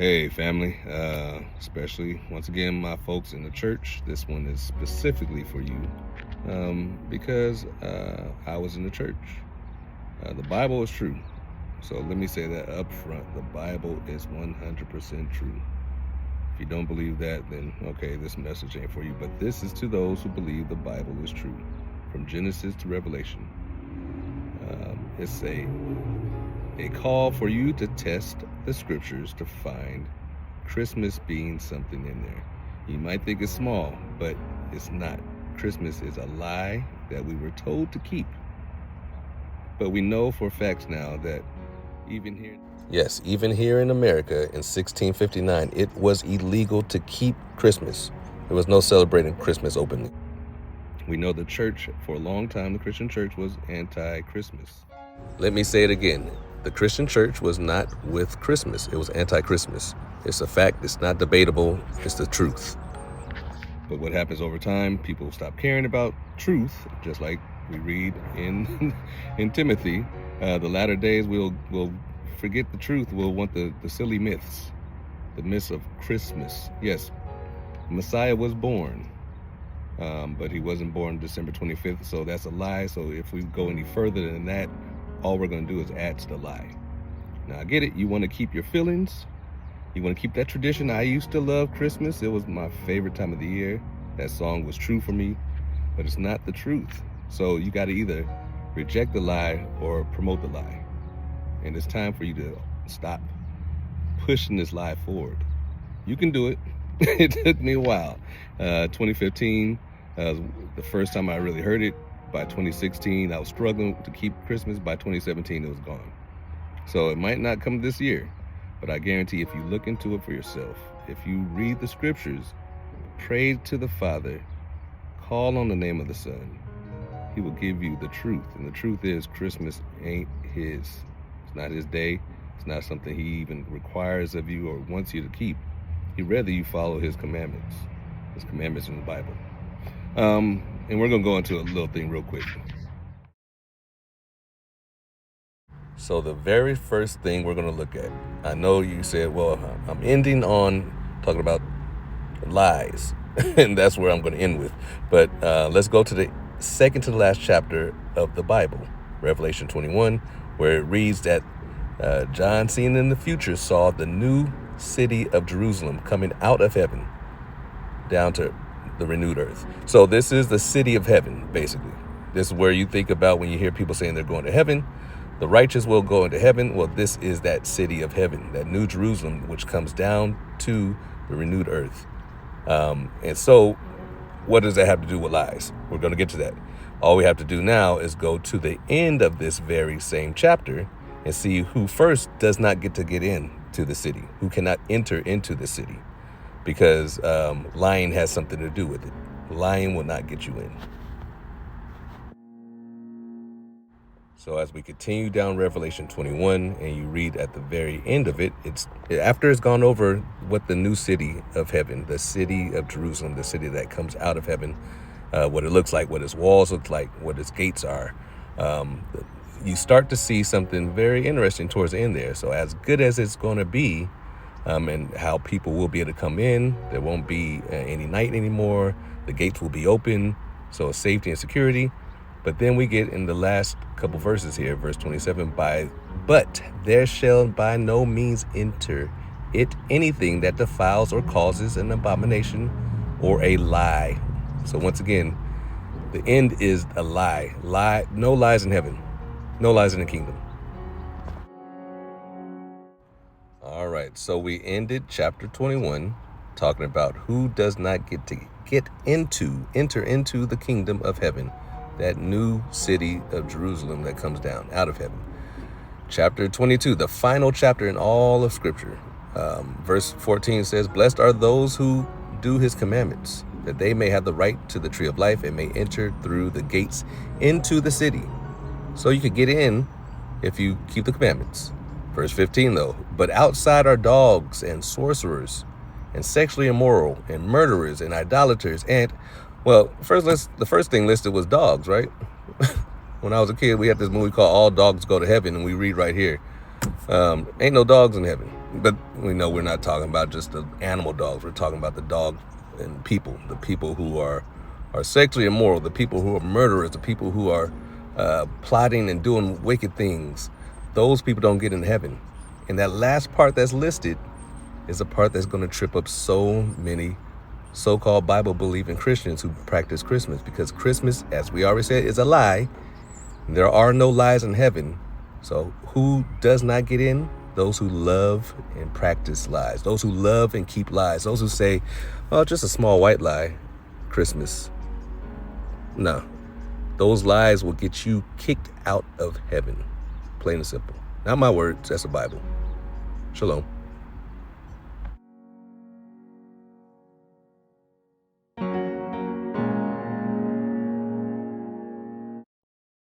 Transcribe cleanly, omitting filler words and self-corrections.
Hey family, especially once again my folks in the church. This one is specifically for you because I was in the church. The Bible is true. So let me say that up front. The Bible is 100% true. If you don't believe that, then okay, this message ain't for you. But this is to those who believe the Bible is true. From Genesis to Revelation. It's a call for you to test the scriptures to find Christmas being something in there. You might think it's small, but it's not. Christmas is a lie that we were told to keep. But we know for facts now that even here in America in 1659, it was illegal to keep Christmas. There was no celebrating Christmas openly. We know the church, for a long time, the Christian church was anti-Christmas. Let me say it again. The Christian church was not with Christmas. It was anti-Christmas. It's a fact. It's not debatable. It's the truth. But what happens over time, people stop caring about truth, just like we read in in Timothy. The latter days will forget the truth. We'll want the silly myths, the myths of Christmas. Yes, Messiah was born, but he wasn't born December 25th, so that's a lie. So if we go any further than that, all we're going to do is add to the lie. Now, I get it. You want to keep your feelings. You want to keep that tradition. I used to love Christmas. It was my favorite time of the year. That song was true for me, but it's not the truth. So you got to either reject the lie or promote the lie. And it's time for you to stop pushing this lie forward. You can do it. It took me a while. 2015 was the first time I really heard it. By 2016, I was struggling to keep Christmas. By 2017, it was gone. So it might not come this year, but I guarantee if you look into it for yourself, if you read the scriptures, pray to the Father, call on the name of the Son, he will give you the truth. And the truth is Christmas ain't his. It's not his day. It's not something he even requires of you or wants you to keep. He'd rather you follow his commandments in the Bible. And we're going to go into a little thing real quick. So the very first thing we're going to look at, I know you said, well, I'm ending on talking about lies, and that's where I'm going to end with. But let's go to the second to the last chapter of the Bible, Revelation 21, where it reads that John, seeing in the future, saw the new city of Jerusalem coming out of heaven down to the renewed earth. So this is the city of heaven, basically. This is where you think about when you hear people saying they're going to heaven. The righteous will go into heaven. Well, this is that city of heaven, that new Jerusalem, which comes down to the renewed earth. And so what does that have to do with lies? We're going to get to that. All we have to do now is go to the end of this very same chapter and see who first does not get into the city, who cannot enter into the city. Because lying has something to do with it. Lying will not get you in. So as we continue down Revelation 21 and you read at the very end of it, it's after it's gone over what the new city of heaven, the city of Jerusalem, the city that comes out of heaven, what it looks like, what its walls look like, what its gates are, you start to see something very interesting towards the end there. So as good as it's going to be, and how people will be able to come in. There won't be any night anymore. The gates will be open, so safety and security. But then we get in the last couple verses here, verse 27, but there shall by no means enter it anything that defiles or causes an abomination or a lie. So once again, the end is a lie. No lies in heaven. No lies in the kingdom. All right, so we ended chapter 21 talking about who does not get to enter into the kingdom of heaven, that new city of Jerusalem that comes down out of heaven. Chapter 22, the final chapter in all of Scripture. Verse 14 says, blessed are those who do his commandments, that they may have the right to the tree of life and may enter through the gates into the city. So you could get in if you keep the commandments. Verse 15, though, but outside are dogs and sorcerers and sexually immoral and murderers and idolaters. And, well, the first thing listed was dogs, right? When I was a kid, we had this movie called All Dogs Go to Heaven, and we read right here, ain't no dogs in heaven. But we know we're not talking about just the animal dogs. We're talking about the dog and people, the people who are sexually immoral, the people who are murderers, the people who are plotting and doing wicked things. Those people don't get in heaven. And that last part that's listed is a part that's going to trip up so many so-called Bible-believing Christians who practice Christmas, because Christmas, as we already said, is a lie. There are no lies in heaven. So who does not get in? Those who love and practice lies. Those who love and keep lies. Those who say, oh, just a small white lie, Christmas. No. Those lies will get you kicked out of heaven. Plain and simple. Not my words, that's the Bible. Shalom.